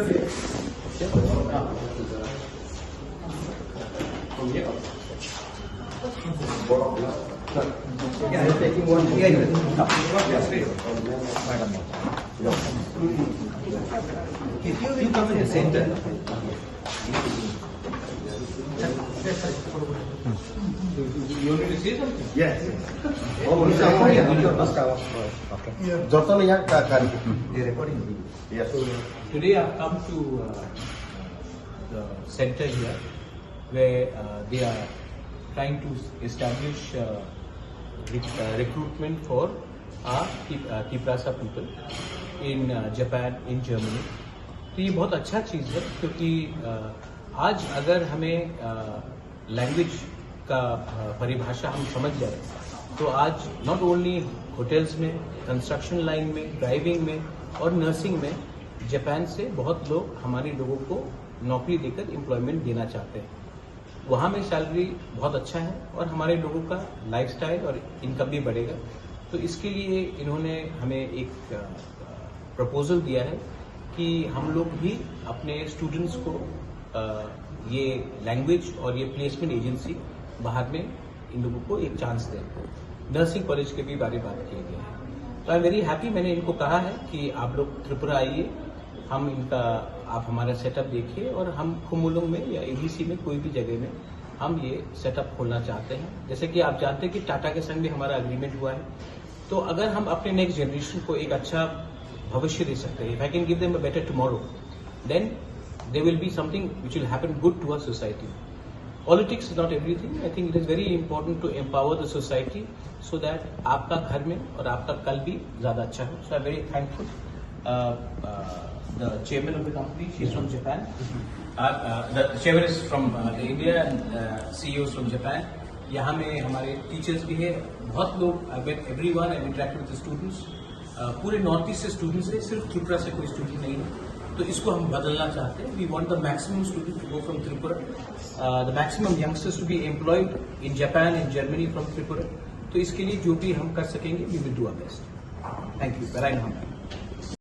Yeah, I'm taking one. Yeah, you come in the center. You want me to say something? Yes. Oh, okay. Jotono yang kan di recording. Yes. Today I've come to the center here where they are trying to establish recruitment for our Kiprasa people in Japan, in Germany. तो ये बहुत अच्छा चीज़ है क्योंकि आज अगर हमें language का परिभाषा हम समझ जाए तो आज नॉट ओनली होटल्स में, कंस्ट्रक्शन लाइन में, ड्राइविंग में और नर्सिंग में जापान से बहुत लोग हमारे लोगों को नौकरी देकर एम्प्लॉयमेंट देना चाहते हैं। वहाँ में सैलरी बहुत अच्छा है और हमारे लोगों का लाइफस्टाइल और इनकम भी बढ़ेगा। तो इसके लिए इन्होंने हमें एक प्रपोजल दिया है कि हम लोग भी अपने स्टूडेंट्स को ये लैंग्वेज और ये प्लेसमेंट एजेंसी बाहर में इन लोगों को एक चांस दें। नर्सिंग कॉलेज के भी बारे में बात किया गया है। तो आई एम वेरी हैप्पी। मैंने इनको कहा है कि आप लोग त्रिपुरा आइए, हम इनका आप हमारा सेटअप देखिए और हम खुमुलुंग में या एबीसी में कोई भी जगह में हम ये सेटअप खोलना चाहते हैं। जैसे कि आप जानते हैं कि टाटा के संग भी हमारा एग्रीमेंट हुआ है। तो अगर हम अपने नेक्स्ट जनरेशन को एक अच्छा भविष्य दे सकते हैं, if I can give them a better tomorrow, then there will be something which will happen good to our society. Politics is not everything. I think it is very important to empower the society so that आपका घर में और आपका कल भी ज्यादा अच्छा हो। So I am very thankful. The chairman of the company, she's from Japan. The chairman is from India and CEO is from Japan. यहाँ में हमारे टीचर्स भी है, बहुत लोग। I met everyone, I interact with the students. पूरे north east से students है, सिर्फ त्रिपुरा से कोई स्टूडेंट नहीं है। तो इसको हम बदलना चाहते हैं। We want the maximum students to go from Tripura, the maximum youngsters to be employed in Japan and Germany from Tripura. तो इसके लिए जो भी हम कर सकेंगे, we will do our best. Thank you. Bye.